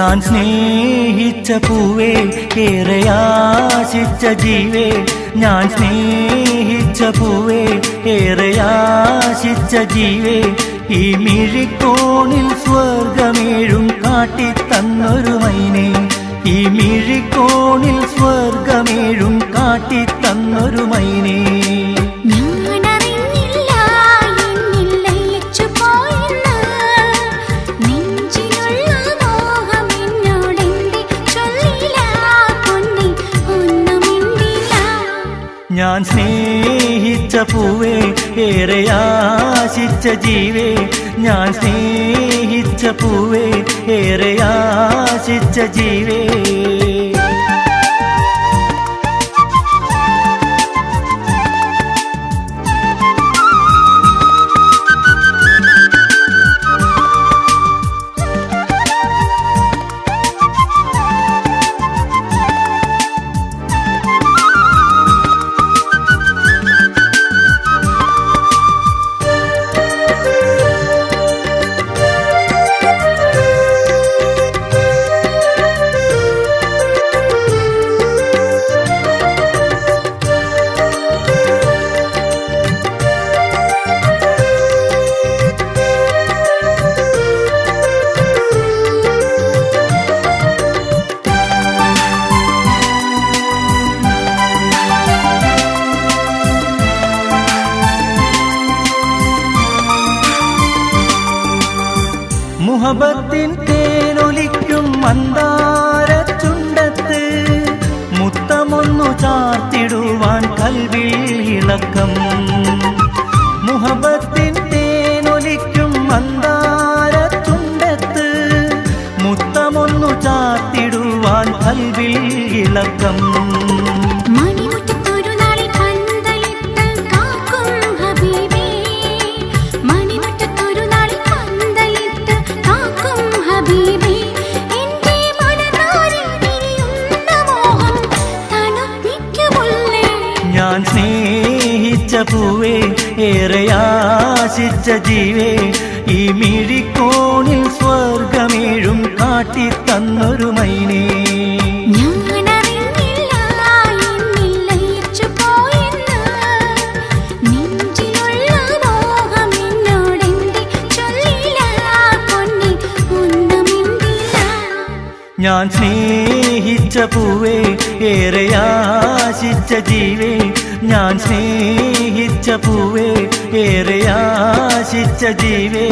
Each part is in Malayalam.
ഞാൻ സ്നേഹിച്ച പൂവേ, ഏറെ ആശിച്ച ജീവേ, ഞാൻ സ്നേഹിച്ച പൂവേ, ഏറെ ആശിച്ച ജീവേ, ഈ മിഴിക്കോണിൽ സ്വർഗമേഴും കാട്ടിത്തന്നൊരു മൈനേ, ഈ മിഴിക്കോണിൽ സ്വർഗമേഴും കാട്ടിത്തന്നൊരു മൈനേ. ഞാൻ സ്നേഹിച്ച പൂവേ, ഏറെ ആശിച്ച ജീവേ, ഞാൻ സ്നേഹിച്ച പൂവേ, ഏറെ ആശിച്ച ജീവേ. മുഹബത്തിൻ തേനൊലിക്കും മന്ദാര ചുണ്ടത്ത് മുത്തമൊന്നു ചാർത്തിടുവാൻ കൽവിൽ ഇളക്കം. മുഹബത്തിൻ തേനൊലിക്കും മന്ദാര ചുണ്ടത്ത് മുത്തമൊന്നു ചാർത്തിടുവാൻ കൽവിൽ ഇളക്കം. ഞാൻ സ്നേഹിച്ച പൂവേ, ഏറെ ആശിച്ച ജീവേ, ഈ മിഴിക്കോണിൽ സ്വർഗമേഴും കാട്ടിത്തന്നൊരു മൈനേ. ഞാൻ സ്നേഹിച്ച പൂവേ, ഏറെ ആശിച്ച ജീവേ, ഞാൻ സ്നേഹിച്ച പൂവേ, ഏറെ ആശിച്ച ജീവേ.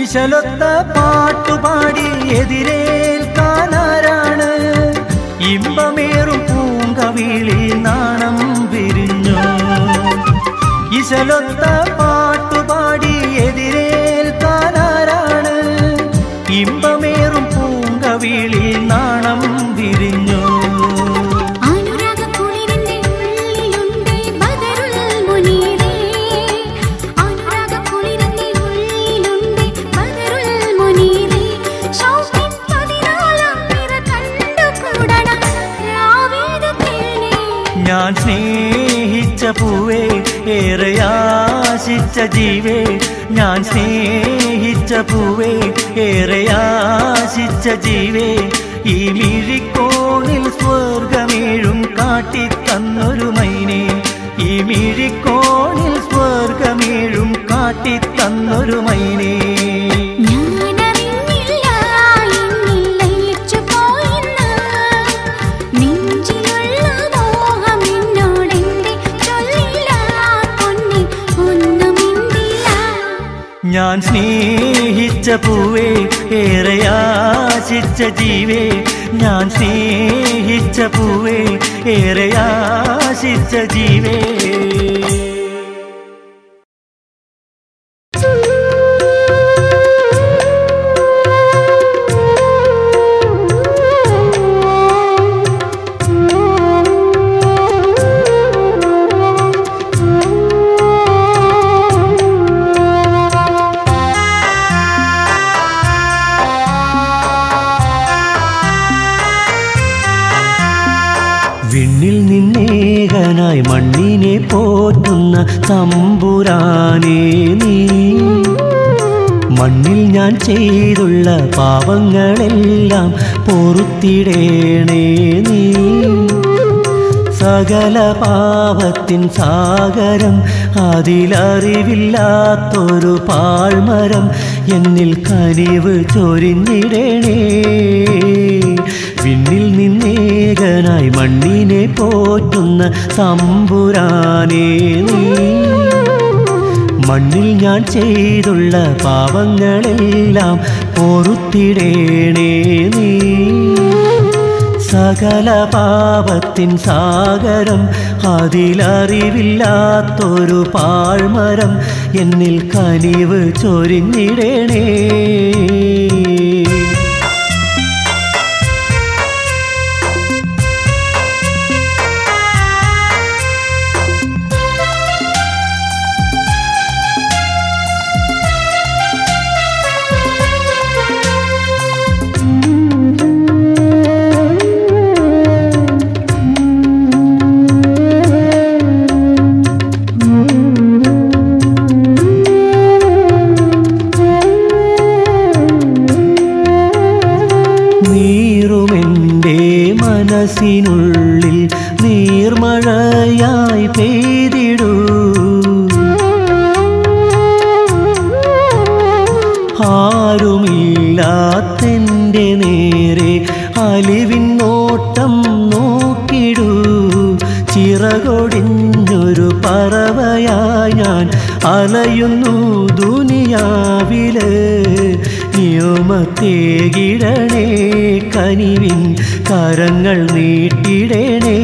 ഇശലൊത്ത പാട്ടുപാടി എതിരേൽക്കാനാരാണ്? ഇമ്പമേറും പൂങ്കവിളി നാണം വിരിഞ്ഞു. ഇശലൊത്ത പാട്ടുപാടി എതിരേൽക്കാനാരാണ്? ഇമ്പമേറും പൂങ്കവിളി നാണം വിരിഞ്ഞു. ഞാൻ സ്നേഹിച്ച പൂവേ, ഏറെ ആശിച്ച ജീവേ, ഞാൻ സ്നേഹിച്ച പൂവേ, ഏറെ ആശിച്ച ജീവേ, ഈ മിഴിക്കോണിൽ സ്വർഗമേഴും കാട്ടിത്തന്നൊരു മൈനേ, ഈ മിഴിക്കോണിൽ സ്വർഗമേഴും കാട്ടിത്തന്നൊരു മൈനേ. നെഞ്ചിലുള്ള മോഹം ഞാൻ സ്നേഹിച്ച പൂവേ ഏറെ ആശിച്ച ജീവേ ഞാൻ സ്നേഹിച്ച പൂവേ ഏറെ ആശിച്ച ജീവേ വിണ്ണിൽ നിന്നേകനായി മണ്ണിനെ പോറ്റുന്ന തമ്പുരാനേ നീ മണ്ണിൽ ഞാൻ ചെയ്തുള്ള പാപങ്ങളെല്ലാം പൊറുത്തിടേണേ നീ സകല പാപത്തിൻ സാഗരം അതിലറിവില്ലാത്തൊരു പാഴ്മരം എന്നിൽ കനിവ് ചൊരിഞ്ഞിടേണേ വിണ്ണിൽ നിന്നേകനായി മണ്ണിനെ പോറ്റുന്ന തമ്പുരാനേ നീ മണ്ണിൽ ഞാൻ ചെയ്തുള്ള പാപങ്ങളെല്ലാം പൊറുത്തിടേണേ നീ സകല പാപത്തിൻ സാഗരം അതിലറിവില്ലാത്തൊരു പാഴ്മരം എന്നിൽ കനിവ് ചൊരിഞ്ഞിടേണേ മനസ്സിനുള്ളിൽ നീർമഴയായി പെയ്തിടൂ ആരുമില്ലാത്തെൻ്റെ നേരെ അലിവിൻ നോട്ടം നോക്കിടൂ ചിറകൊടിഞ്ഞൊരു പറവയായി ഞാൻ അലയുന്നു ദുനിയാവില് നിയമത്തേകിടണേ കനിവിൻ കരങ്ങൾ നീട്ടിടണേ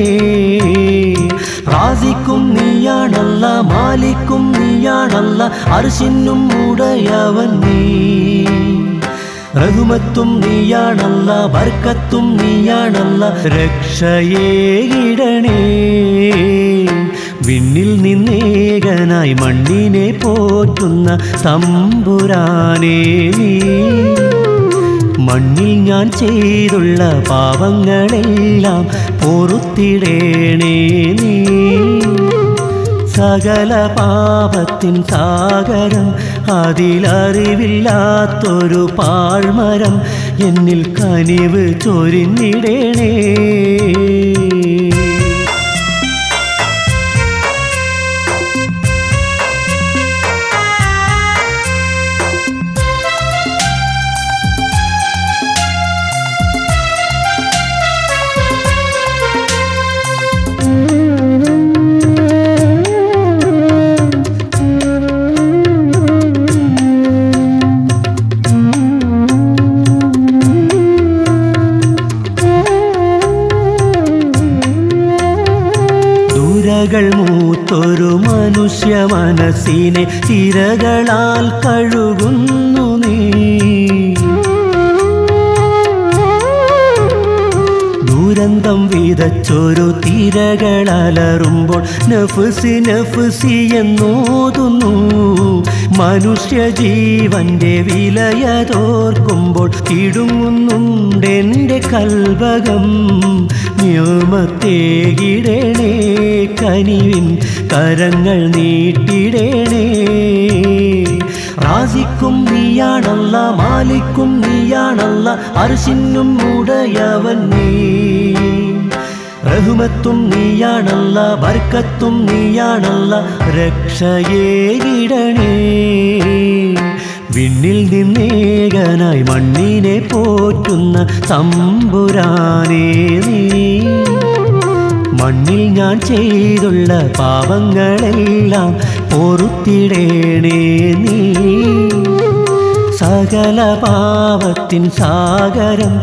റാസിക്കും നീയാണല്ല മാലിക്കും നീയാണല്ല അർശിനും ഉടയവൻ നീ റഹ്മത്തും നീയാണല്ല ബർക്കത്തും നീയാണല്ല രക്ഷയേകിടണേ വിണ്ണിൽ നിന്നേകനായി മണ്ണിനെ പോറ്റുന്ന തമ്പുരാനേ നീ മണ്ണിൽ ഞാൻ ചെയ്തുള്ള പാപങ്ങളെല്ലാം പൊറുത്തിടേണേ നീ സകല പാപത്തിൻ സാഗരം അതിലറിവില്ലാത്തൊരു പാഴ്മരം എന്നിൽ കനിവ് ചൊരിഞ്ഞിടേണേ മൂത്തൊരു മനുഷ്യ മനസ്സിനെ തിരകളാൽ കഴുകുന്നു നീ ദുരന്തം വിതച്ചൊരു തിരകളലറുമ്പോൾ നഫ്സി നഫ്സി എന്നോതുന്നു മനുഷ്യ ജീവന്റെ വിലയതോർക്കുമ്പോൾ ഇടുങ്ങുന്നുണ്ടെൻ്റെ കൽബകം നിയമത്തേകിടണേ കനിവിൻ കരങ്ങൾ നീട്ടിടണേ റാസിക്കും നീയാണല്ല മാലിക്കും നീയാണല്ല അർശിനും ഉടയവൻ നീ റഹ്മത്തും നീയാണല്ല ബർക്കത്തും നീയാണല്ല രക്ഷയേകിടണേ വിണ്ണിൽ നിന്നേകനായി മണ്ണിനെ പോറ്റുന്ന തമ്പുരാനേ നീ മണ്ണിൽ ഞാൻ ചെയ്തുള്ള പാപങ്ങളെല്ലാം പൊറുത്തിടേണേ നീ സകല പാവത്തിൻ സാഗരം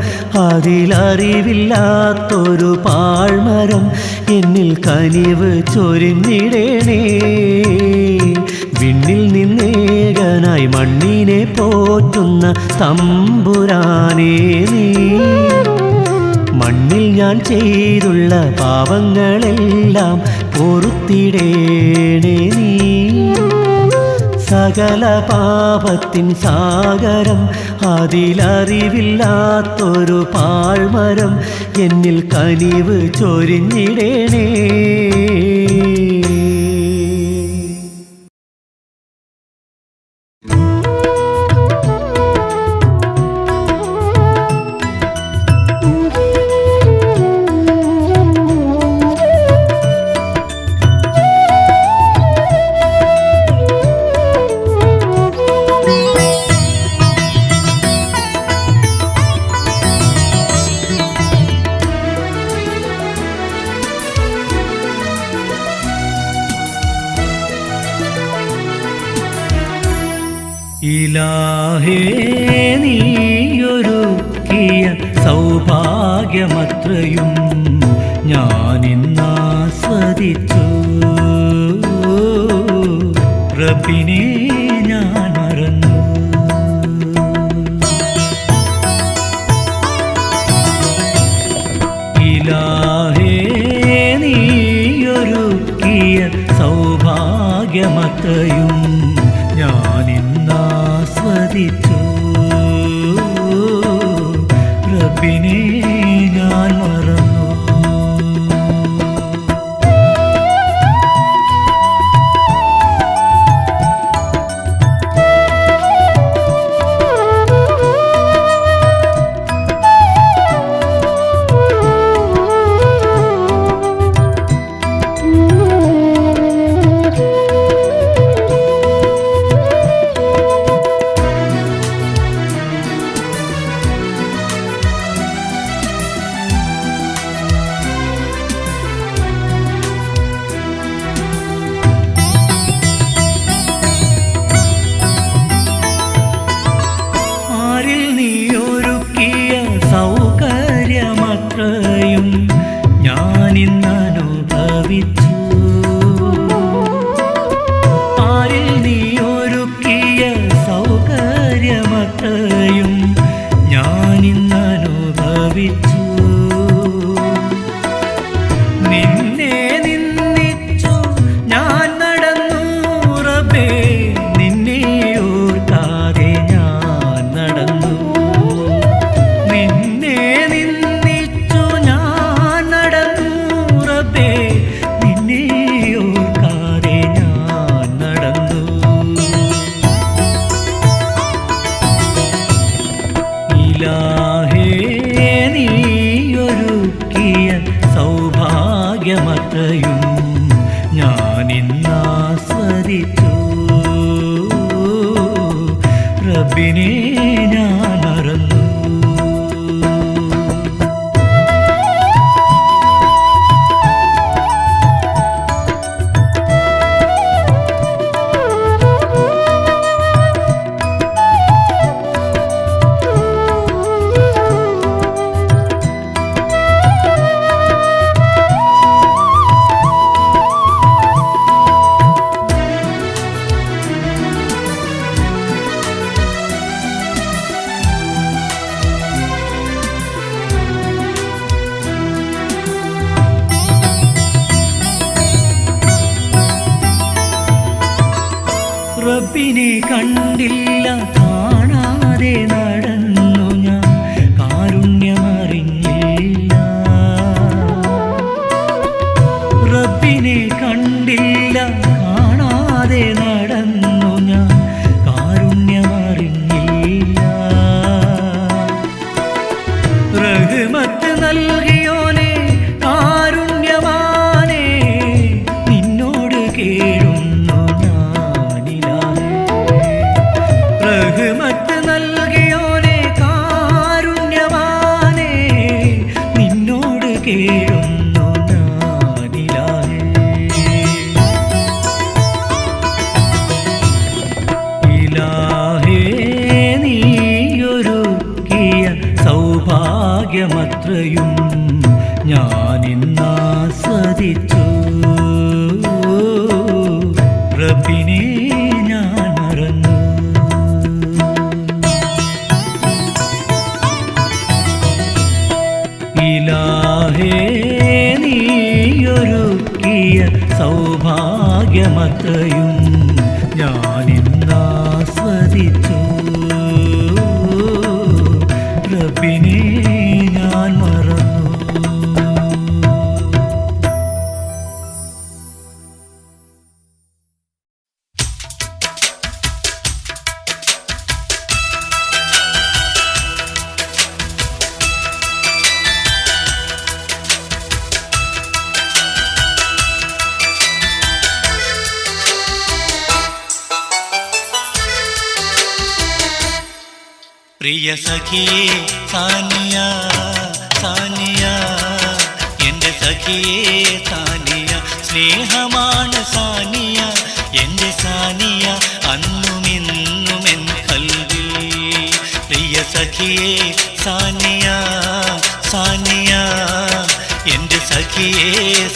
അതിലറിവില്ലാത്തൊരു പാഴ്മരം എന്നിൽ കനിവ് ചൊരിഞ്ഞിടേണേ. വിണ്ണിൽ നിന്നേകനായി മണ്ണിനെ പോറ്റുന്ന തമ്പുരാനേ നീ, മണ്ണിൽ ഞാൻ ചെയ്തുള്ള പാവങ്ങളെല്ലാം പൊറുത്തിടേണേ നീ. സകല പാപത്തിൻ സാഗരം അതിലറിവില്ലാത്തൊരു പാഴ്മരം എന്നിൽ കനിവ് ചൊരിഞ്ഞിടേണേ. ഇലാഹേ നീയൊരുക്കിയ സൗഭാഗ്യമത്രയും ഞാനിന്നാസ്വദിച്ചു. റബ്ബിനെ ഞാൻ മറന്നു. ഇലാഹേ നീയൊരുക്കിയ സൗഭാഗ്യമത്രയും ഞാനിന്നാസ്വദിച്ചു. റബ്ബിനെ ഞാൻ മറന്നു. സൗകര്യമത്രയും ഞാനിന്നനുഭവിച്ചു. ആരിൽ നീ ഒരുക്കിയ സൗകര്യമത്രയും ഞാനിന്നനുഭവിച്ചു. നിന്നെ നിന്ദിച്ചു ഞാൻ നടന്നു റബ്ബേ, നിന്നെ ഓർക്കാതെ ഞാൻ നടന്നു. സൗഭാഗ്യമത്രയും ഞാനിന്നാസ്വദിച്ചു. റബ്ബിനെ ഞാൻ മറന്നു. റബ്ബിനെ കണ്ടില്ല, കാണാതെ നടന്നു ഞാൻ, കാരുണ്യമറിഞ്ഞില്ല. റബ്ബിനെ കണ്ടില്ല, കാണാതെ നടന്നു ഞാൻ, കാരുണ്യമറിഞ്ഞില്ല. റഹ്മത്ത് നൽകിയോനെ കാരുണ്യവാനേ, നിന്നോട് കേഴുന്നു ഞാൻ. റഹ്മത്ത് നൽകിയോ സൗഭാഗ്യമത്രയും ഞാനിന്നാസ്വദിച്ചു. റബ്ബിനെ ഞാൻ മറന്നു. ഇലാഹേ നീയൊരുക്കിയ സൗഭാഗ്യമത്രയും ഞാനിന്നാസ്വദിച്ചു. റബ്ബിനെ ഞാൻ മറന്നു. പ്രിയ സഖിയേ സാനിയ സാനിയ, എൻ്റെ സഖിയേ സാനിയ, സ്നേഹമാണ് സാനിയ, എൻ്റെ സാനിയ, അന്നുമിന്നും എൻ കൽവിൽ. പ്രിയ സഖിയേ സാനിയ സാനിയ, എൻ്റെ സഖിയേ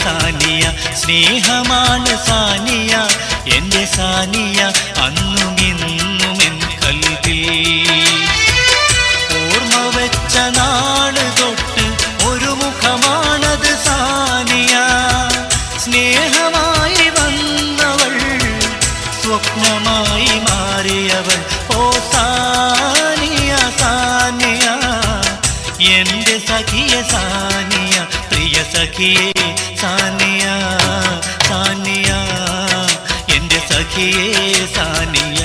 സാനിയ, സ്നേഹമാണ് സാനിയ, എൻ്റെ സാനിയ, അന്നുമിന്നും എൻ കൽവിൽ. വെച്ച നാള് തൊട്ട് ഒരു മുഖമാണത് സാനിയ, സ്നേഹമായി വന്നവൾ, സ്വപ്നമായി മാറിയവൾ. ഓ സാനിയ സാനിയ, എൻ്റെ സഖിയ സാനിയ, പ്രിയ സഖിയേ സാനിയ സാനിയ, എൻ്റെ സഖിയേ സാനിയ.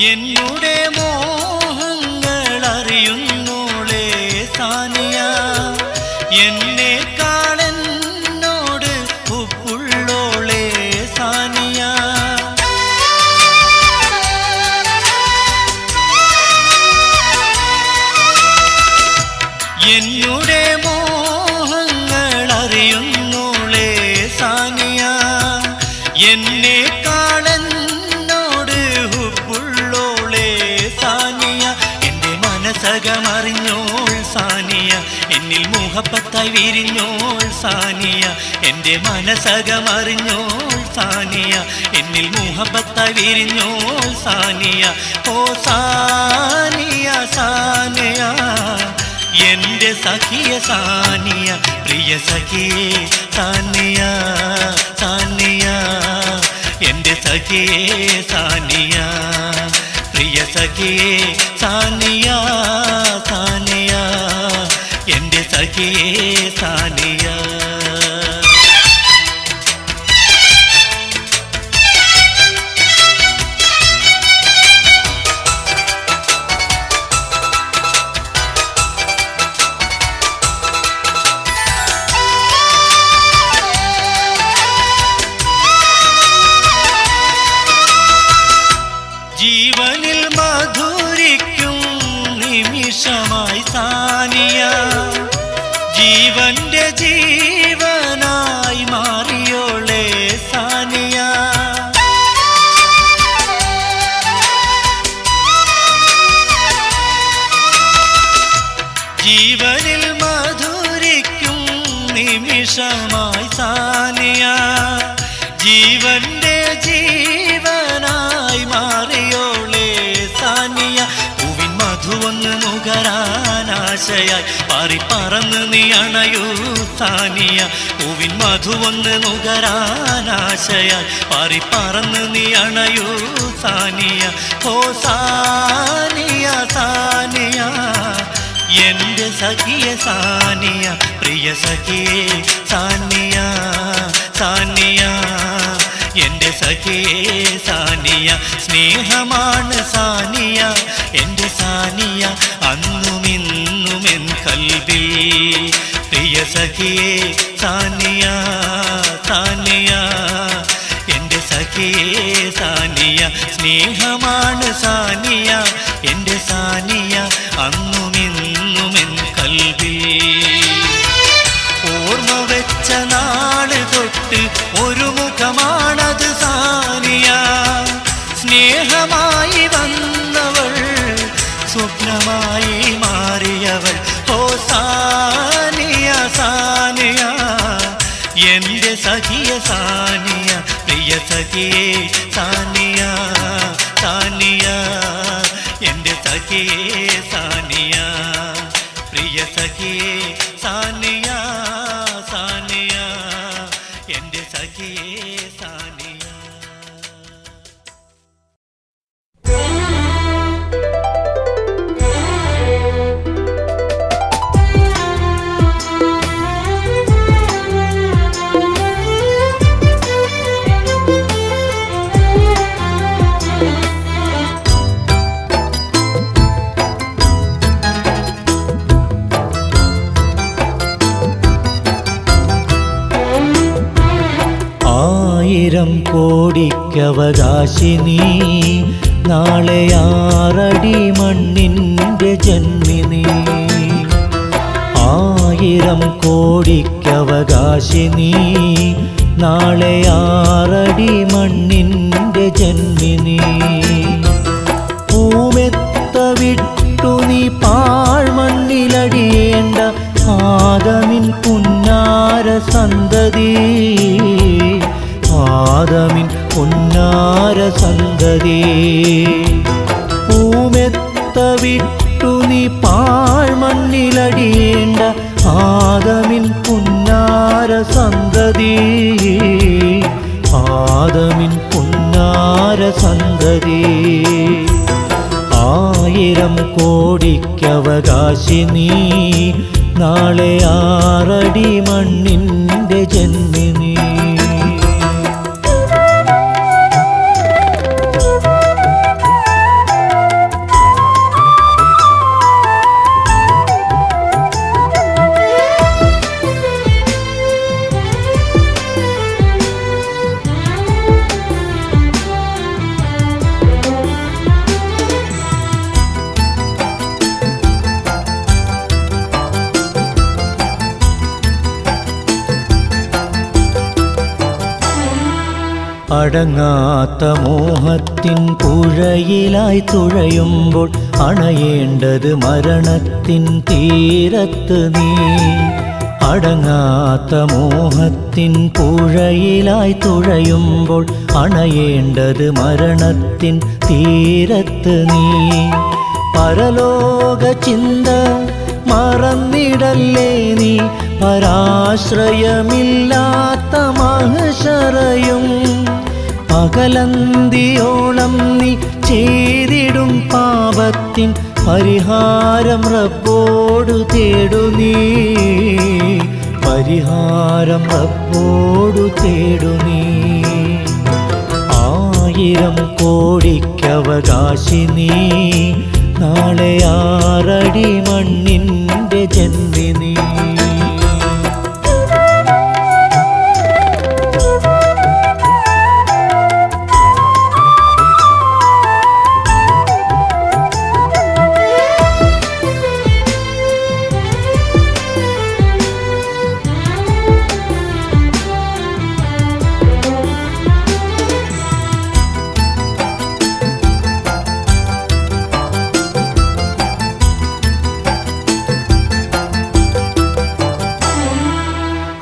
എന്നുടെ മോഹങ്ങൾ അറിയുന്നോളേ സാനിയ, എന്നെക്കാളെന്നോട് ഉപ്പുള്ളോളേ സാനിയ. എന്നുടെ മോഹങ്ങൾ അറിയുന്നോളേ സാനിയ, എന്നെക്കാളെന്നോട് മനസകമറിഞ്ഞോൾ സാനിയ, എന്നിൽ മുഹബത്തായി വിരിഞ്ഞോൾ സാനിയ, എൻ്റെ മനസകമറിഞ്ഞോൾ സാനിയ, എന്നിൽ മുഹബത്തായി വിരിഞ്ഞോൾ സാനിയ. ഓ സാനിയ സാനിയ, എൻ്റെ സഖിയ സാനിയ, പ്രിയ സഖിയേ സാനിയ സാനിയ, എൻ്റെ സഖിയേ സാനിയ, പ്രിയ സഖിയേ സാനിയ സാനിയ, എൻ്റെ സഖിയേ സാനിയ. ജീവനിൽ മധുരിക്കും നിമിഷമായി സാനിയ, ജീവന്റെ ജീവനായി മാറിയോളേ സാനിയ. ജീവനിൽ മധുരിക്കും നിമിഷമായി സാനിയ, ജീവന്റെ ജീവനായി മാറിയോളേ സാനിയ. പൂവിൻ മധുവന്ന് നുകരാനാശയായി പാറി പറന്ന് നീ അണയൂ സാനിയ, പൂവിൻ മധുവന്ന് നുകരാനാശയായി പാറി പറന്ന് നീ അണയൂ സാനിയ. ഓ സാനിയ സാനിയ, എൻ്റെ സഖിയ സാനിയ, പ്രിയ സഖിയേ സാനിയ സാനിയ, എൻ്റെ സഖിയേ സാനിയ, സ്നേഹമാണ് സാനിയ, എൻ്റെ സാനിയ, അന്നുമിന്നും എൻ കൽവിൽ. പ്രിയ സഖിയേ സാനിയ സാനിയ, എൻ്റെ സഖിയേ സാനിയ, സ്നേഹമാണ് സാനിയ എൻ്റെ സാനിയ അന്നുമെന്നുമെൻ കൽവിൽ ഓർമ്മ വെച്ച നാള് തൊട്ട് ഒരു മുഖമാണത് സാനിയ സ്നേഹമായി വന്നവൾ സ്വപ്നമായി മാറിയവൾ ഓ സാനിയ സാനിയ എൻ്റെ സഖിയ സാനിയ പ്രിയ സഖിയേ സാനിയ സാനിയ എൻ്റെ സഖിയേ സാനിയ പ്രിയ സഖിയേ സാനിയ സാനിയ എൻ്റെ സഖിയേ സാനിയ. ആയിരം കോടിക്കവകാശിനി നാളെ 6 അടി മണ്ണിൻ്റെ ജന്മിനി. 1000 കോടിക്കവകാശിനി നാളെ 6 അടി മണ്ണിൻ്റെ ജന്മിനി. പൂമെത്ത വിട്ടു നീ പാഴ്മണ്ണിലടിയേണ്ട ആദമിൻ പുന്നാര സന്തതി ആദമിൻ പുന്നാര സന്തതി. പൂമെത്ത വിട്ടു നീ പാഴ്മണ്ണിലടിയേണ്ട ആദമിൻ പുന്നാര സന്തതി ആദമിൻ പുന്നാര സന്തതി. 1000 കോടിക്കവകാശിനി നാളെ 6 അടി മണ്ണിൻ്റെ ജന്മിനി. അടങ്ങാത്ത മോഹത്തിൻ പുഴയിലായി തുഴയുമ്പോൾ അണയേണ്ടത് മരണത്തിൻ തീരത്ത് നീ. അടങ്ങാത്ത മോഹത്തിൻ പുഴയിലായി തുഴയുമ്പോൾ അണയേണ്ടത് മരണത്തിൻ തീരത്ത് നീ. പരലോക ചിന്ത മറന്നിടല്ലേ നീ പരാശ്രയമില്ലാത്ത മഹ്ശറയും. പകലന്തിയോളം നീ ചെയ്തിടും പാപത്തിൻ പരിഹാരം റബ്ബോടു തേടു നീ പരിഹാരം റബ്ബോടു തേടു നീ. 1000 കോടിക്കവകാശിനി നാളെ 6 അടി മണ്ണിൻ്റെ ജന്മിനി.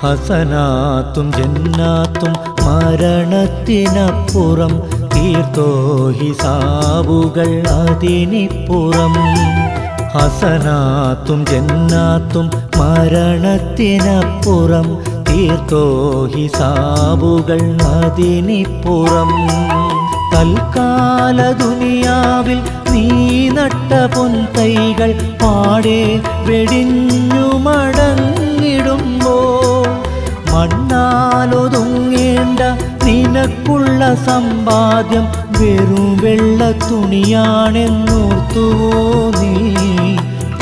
ഹസനാത്തും ജന്നാത്തും മരണത്തിനപ്പുറം തീർത്തോ ഹിസാബുകൾ അതിനിപ്പുറം. ഹസനാത്തും ജന്നാത്തും മരണത്തിനപ്പുറം തീർത്തോ ഹിസാബുകൾ അതിനിപ്പുറം. തൽക്കാല ദുനിയാവിൽ നീ നട്ട പൊൻതൈകൾ പാടെ വെടിഞ്ഞു മടങ്ങിടുമ്പോൾ മണ്ണാലൊതുങ്ങേണ്ട നിനക്കുള്ള സമ്പാദ്യം വെറും വെള്ള തുണിയാണെന്നോർത്തുവോ നീ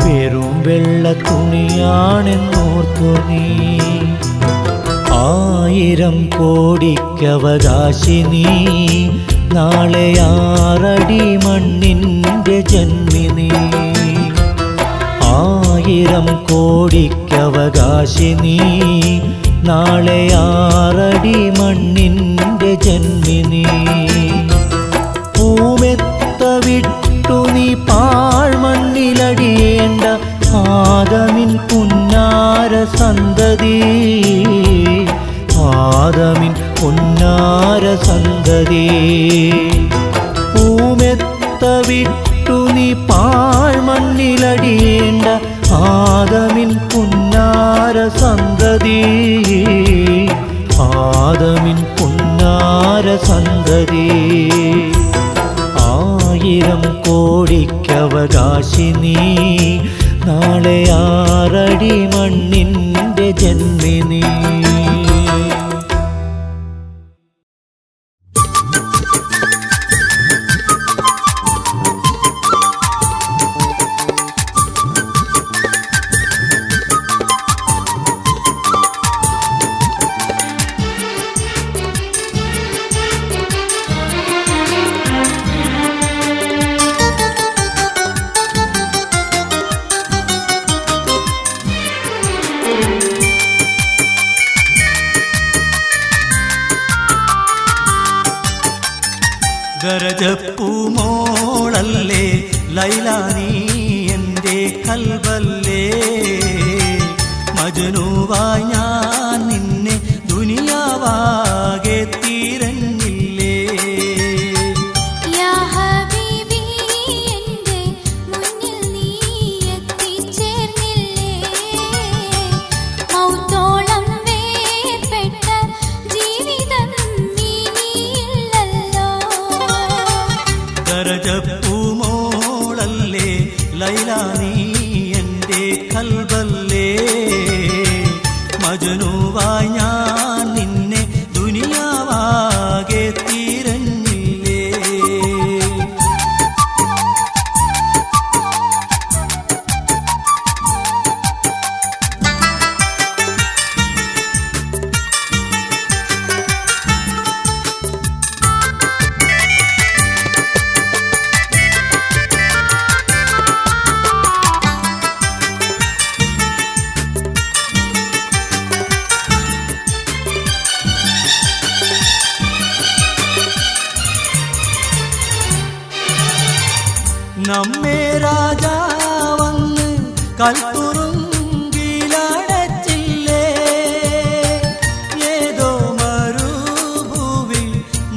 വെറും വെള്ള തുണിയാണെന്നോർത്തു നീ. 1000 കോടിക്കവകാശിനി നാളെ 6 അടി മണ്ണിൻ്റെ ജന്മിനി. 1000 കോടിക്കവകാശിനി, നാളെ 6 അടി മണ്ണിൻ്റെ ജന്മിനി. പൂമെത്ത വിട്ടു നീ പാഴ്മണ്ണിലടിയേണ്ട ആദമിൻ പുന്നാര സന്തതി, ആദമിൻ പുന്നാര സന്തതി. പൂമെത്ത വിട്ടു നീ പാഴ്മണ്ണിലടിയേണ്ട ആദമിൻ പുന്നാര സന്തതി, ആദമിൻ പുന്നാര സന്തതി. 1000 കോടിക്കവകാശിനി, നാളെ 6 അടി മണ്ണിൻ്റെ ജന്മിനി. ഗരജപ്പൂമോളല്ലേ ലൈല നീ എൻ്റെ കൽബല്ലേ, മജ്നൂവായി ഞാൻ നിന്നെ ദുനിയാവാകെ തിരഞ്ഞില്ലേ. യാ ഹബീബി എൻ്റെ മുന്നിൽ നീ എത്തിച്ചേർന്നില്ലേ, മൗത്തോളം വേർപെട്ട ജീവിതം ഇനിയില്ലല്ലോ. ഗരജപ്പൂമോളല്ലേ ലൈല നീ എൻ്റെ കൽബല്ലേ, മജ്നൂവായി ഞാൻ നിന്നെ ദുനിയാവാകെ തിരഞ്ഞില്ലേ. നമ്മെ രാജാവന്ന് കൽത്തുറുങ്കിലടച്ചില്ലേ, ഏതോ മരുഭൂവിൽ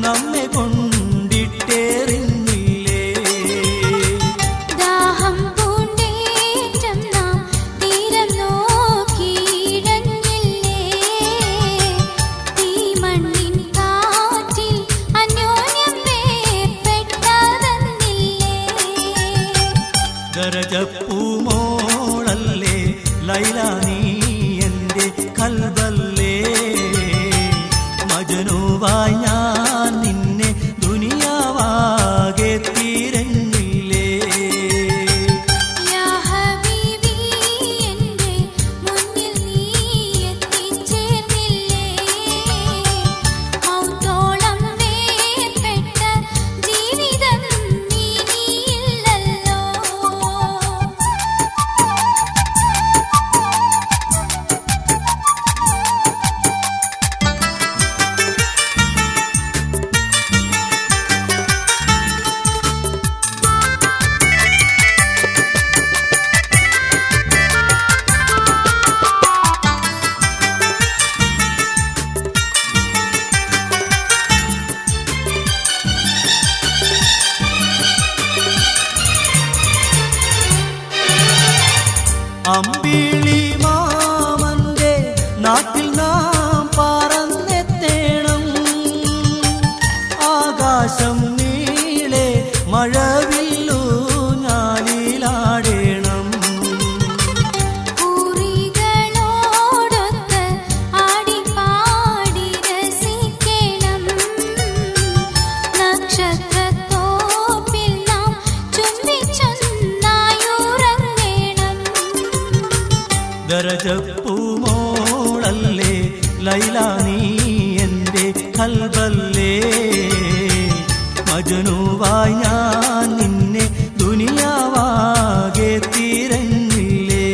നമ്മെ കൊണ്ടിട്ടെറിഞ്ഞില്ലേ. ദാഹം പൂണ്ടേറ്റം നാം തീരം നോക്കിയിഴഞ്ഞില്ലേ, തീമണ്ണിൻ കാറ്റിൽ അന്യോന്യം വേർപെട്ടതന്നില്ലേ. ഗരജപ്പൂമോളല്ലേ ലൈല നീ എൻ്റെ കൽബല്ലേ, മജ്നൂവായി ഞാൻ നിന്നെ ദുനിയാവാകെ തിരഞ്ഞില്ലേ. യാ ഹബീബി എൻ്റെ മുന്നിൽ നീ എത്തിച്ചേർന്നില്ലേ, മൗത്തോളം വേർപെട്ട ജീവിതം ഇനിയില്ലല്ലോ. അമ്പിളി മാമന്റെ നാട്ടിൽ നാം പറന്നെത്തേണം, ആകാശം നീളെ മഴവില്ലു ഞാലിലാടേണം. പൂരികളോടൊത്ത് ആടിപ്പാടി രസിക്കണം, നക്ഷത്രത്തോപ്പിൽ നാം ചുംബിച്ചൊന്നായുറങ്ങണം. ഗരജപ്പൂമോളല്ലേ ലൈല നീ എൻ്റെ കൽബല്ലേ, മജനുവായി ഞാൻ നിന്നെ ദുനിയാവാകെ തിരഞ്ഞില്ലേ.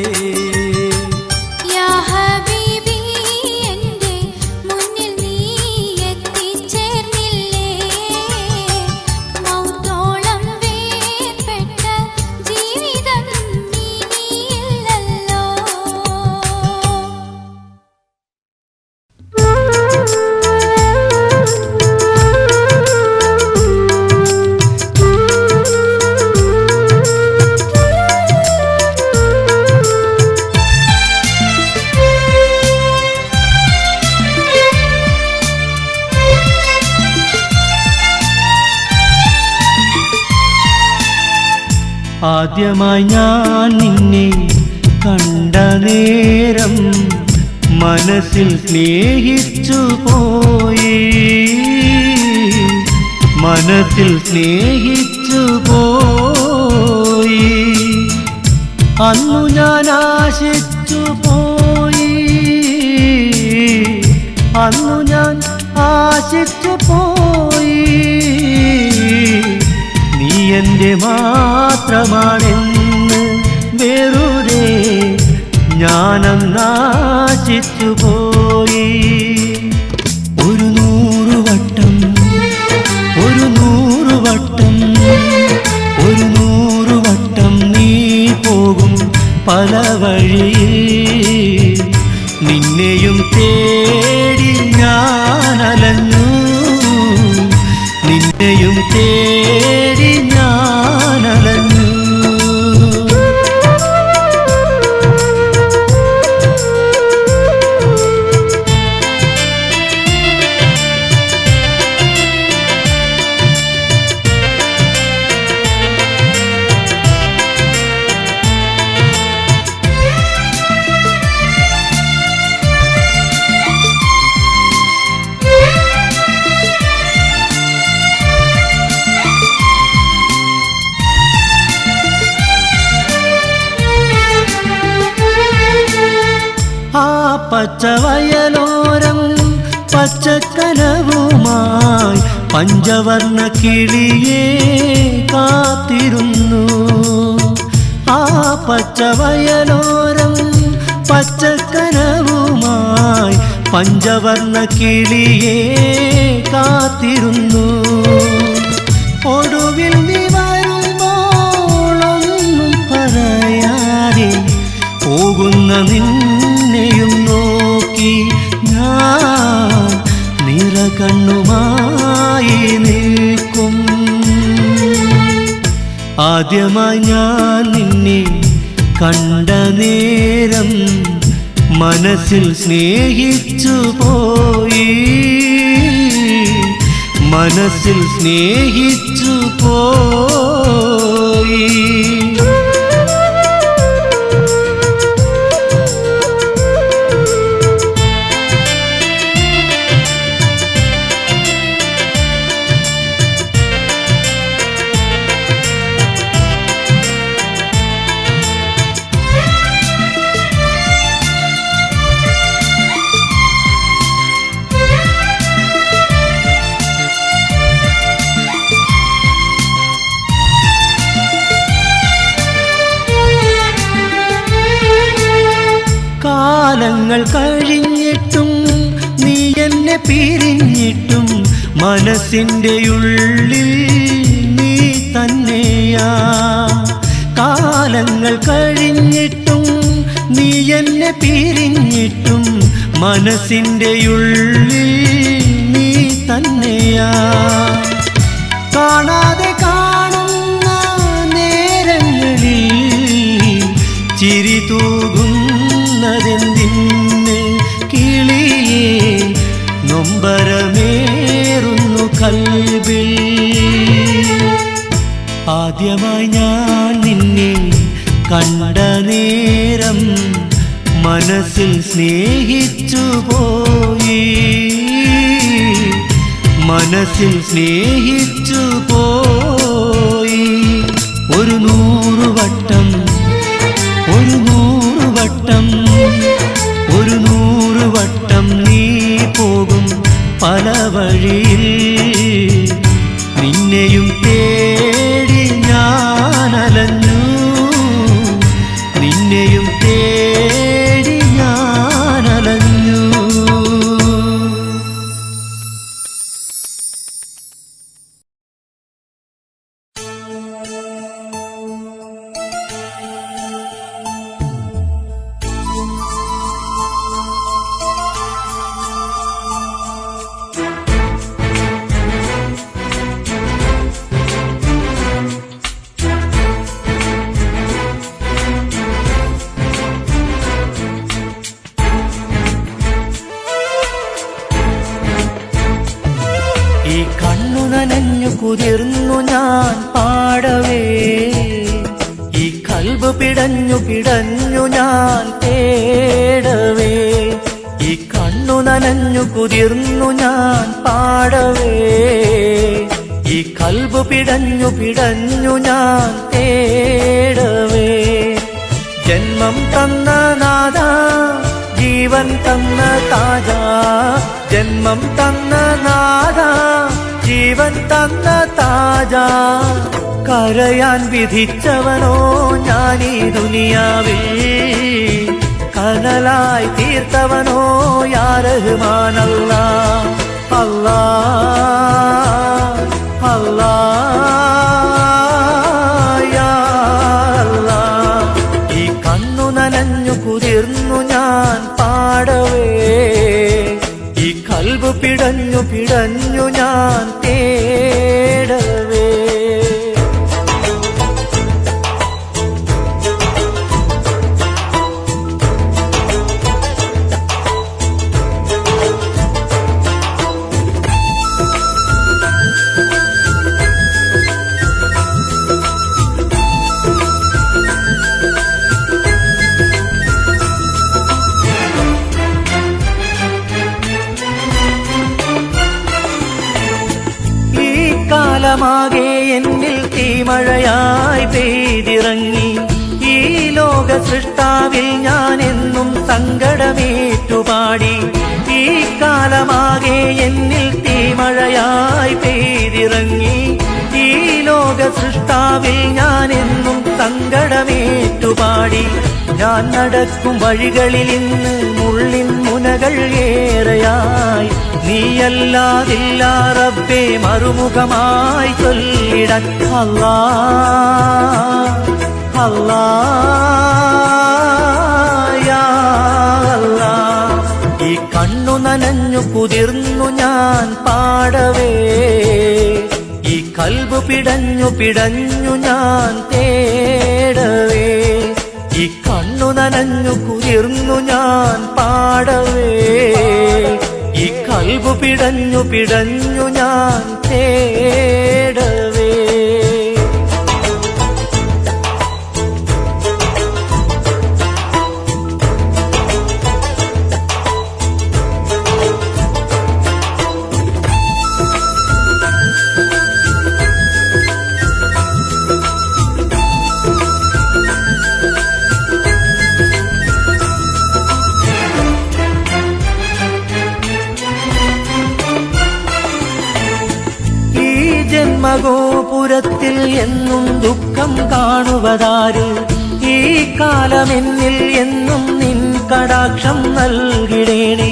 യാ ഹബീബി എൻ്റെ മുന്നിൽ നീ എത്തിച്ചേർന്നില്ലേ. മൗത്തോളം വേർപെട്ട ജീവിതം ഇനിയില്ലല്ലോ. ആദ്യമായി ഞാൻ നിന്നെ കണ്ട നേരം മനസ്സിൽ സ്നേഹിച്ചു പോയി, മനസ്സിൽ സ്നേഹിച്ചു പോയി. അന്നു ഞാൻ ആശിച്ചു പോയി, അന്നു ഞാൻ ആശിച്ചു പോയി. നീ എൻ്റെ മാത്രമാണെന്ന് വെറുതെ ഞാനന്നാശിച്ചു പോയി. 100 വട്ടം 100 വട്ടം 100 വട്ടം നീ പോകും പല വഴിയിൽ. നിന്നെയും തേടി ഞാൻ അലഞ്ഞു, നിന്നെയും തേടി ഞാൻ അലഞ്ഞു. ആ പച്ചവയലോരം പച്ചക്കനവുമായി പഞ്ചവർണ്ണ കിളിയെ കാത്തിരുന്നു. ആ പച്ചവയലോരം പച്ചക്കനവുമായി പഞ്ചവർണ്ണ കിളിയെ കാത്തിരുന്നു. ഒടുവിൽ നീ വരുമ്പോളൊന്നും പറയാതെ പോകുന്ന നിന്നെയും നോക്കി ഞാൻ നിറകണ്ണുമായി നിൽക്കും. ആദ്യമായി ഞാൻ നിന്നെ കണ്ട നേരം മനസ്സിൽ സ്നേഹിച്ചു പോയി, മനസ്സിൽ സ്നേഹിച്ചു പോയി. കാലങ്ങൾ കഴിഞ്ഞിട്ടും നീ എന്നെ പിരിഞ്ഞിട്ടും മനസ്സിൻ്റെ ഉള്ളിൽ നീ തന്നെയാ. കാലങ്ങൾ കഴിഞ്ഞിട്ടും നീ എന്നെ പിരിഞ്ഞിട്ടും മനസ്സിൻ്റെ ഉള്ളിൽ നീ തന്നെയാ. കാണാതെ കാണുന്ന നേരങ്ങളിൽ ചിരി തൂകുന്നതെന്തിന് കിളിയേ, നൊമ്പരമേറുന്നു കൽബിൽ. ആദ്യമായി ഞാൻ നിന്നെ കണ്ട നേരം മനസ്സിൽ സ്നേഹിച്ചു പോയി, മനസ്സിൽ സ്നേഹിച്ചു പോയി. 100 വട്ടം 100 വട്ടം 100 വട്ടം നീ പോകും പല വഴിയിൽ. നിന്നെ നിന്നെയും തേടി ഞാനലഞ്ഞു, നിന്നെയും തേടി ഞാനലഞ്ഞു. ഈ കണ്ണു നനഞ്ഞു കുതിർന്നു ഞാൻ പാടവേ, ഈ കൽബ് പിടഞ്ഞു പിടഞ്ഞു ഞാൻ തേടവേ. ഈ കണ്ണു നനഞ്ഞു കുതിർന്നു ഞാൻ പാടവേ, ഈ കൽബ് പിടഞ്ഞു പിടഞ്ഞു ഞാൻ തേടവേ. ജന്മം തന്ന നാഥ, ജീവൻ തന്ന താജ, ജന്മം തന്ന നാഥ, ജീവൻ തന്ന താജ. കരയാൻ വിധിച്ചവനോ ഞാനീ ദുനിയാവിൽ, കനലായി തീർത്തവനോ യാ റഹ്മാൻ അല്ലാ. അല്ലാ അല്ലാ യാ അല്ലാ. ഈ കണ്ണു നനഞ്ഞു കുതിർന്നു ഞാൻ പാടവേ, ഈ കൽബ് പിടഞ്ഞു പിടഞ്ഞു ഞാൻ തേടവേ. കാലമാകെ എന്നിൽ തീമഴയായി പെയ്തിറങ്ങി, ഈ ലോക സൃഷ്ടാവിൽ ഞാൻ എന്നും സങ്കടമേറ്റുപാടി. ഈ കാലമാകെ എന്നിൽ തീമഴയായി പെയ്തിറങ്ങി, ഈ ലോക സൃഷ്ടാവിൽ ഞാൻ എന്നും സങ്കടമേറ്റുപാടി. ഞാൻ നടക്കും വഴികളിൽ ഇന്ന് മുള്ളിൻ മുനകൾ ഏറെയായി, നീയല്ലാതില്ല റബ്ബേ മറുമുഖമായി ചൊല്ലിടാൻ. അല്ലാ അല്ലാ യാ അല്ലാ. ഈ കണ്ണു നനഞ്ഞു കുതിർന്നു ഞാൻ പാടവേ, ഈ കൽബ് പിടഞ്ഞു പിടഞ്ഞു ഞാൻ തേടവേ. ഈ കണ്ണു നനഞ്ഞു കുതിർന്നു ഞാൻ പാടവേ, ഈ കൽബ് പിടഞ്ഞു പിടഞ്ഞു ഞാൻ തേടവേ. ജന്മഗോപുരത്തിൽ എന്നും ദുഃഖം കാണുവതാര്, ഈ കാലമെന്നിൽ എന്നും നിൻ കടാക്ഷം നൽകിടേണേ.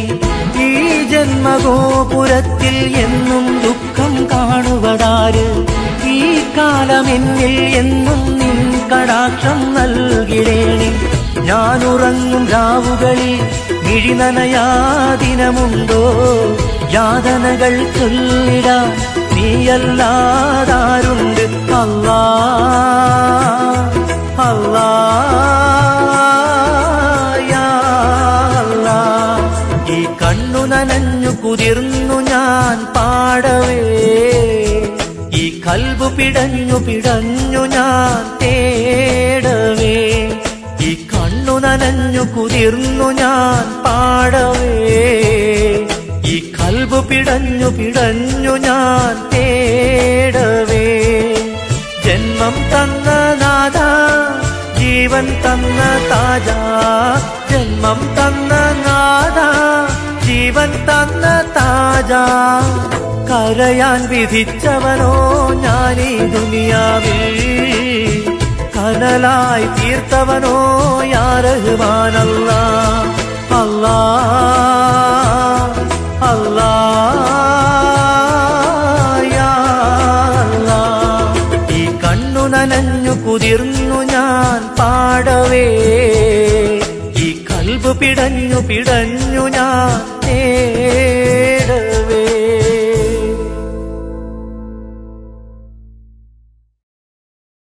ഈ ജന്മഗോപുരത്തിൽ എന്നും ദുഃഖം കാണുവതാര്, ഈ കാലമെന്നിൽ എന്നും നിൻ കടാക്ഷം നൽകിടേണേ. ഞാനുറങ്ങും രാവുകളിൽ മിഴിനനയാദിനമുണ്ടോ, യാതനകൾ ചൊല്ലിടാൻ നീയല്ലാതാരുണ്ട്. അല്ലാ അല്ലാ യാ അല്ലാ. ഈ കണ്ണു നനഞ്ഞു കുതിർന്നു ഞാൻ പാടവേ, ഈ കൽബ് പിടഞ്ഞു പിടഞ്ഞു ഞാൻ തേടവേ. ഈ കണ്ണു നനഞ്ഞു കുതിർന്നു ഞാൻ പാടവേ, ഈ കൽബ് പിടഞ്ഞു പിടഞ്ഞു ഞാൻ തേടവേ. ജന്മം തന്ന നാഥ, ജീവൻ തന്ന താജ, ജന്മം തന്ന നാഥ, ജീവൻ തന്ന താജ. കരയാൻ വിധിച്ചവനോ ഞാനീ ദുനിയാവിൽ കനലായി തീർത്തവനോ യാ റഹ്മാനല്ലാ അല്ലാ അല്ലാ യാ അല്ലാ. ഈ കണ്ണു നനഞ്ഞു കുതിർന്നു ഞാൻ പാടവേ ഈ കൽബ് പിടഞ്ഞു പിടഞ്ഞു ഞാൻ തേടവേ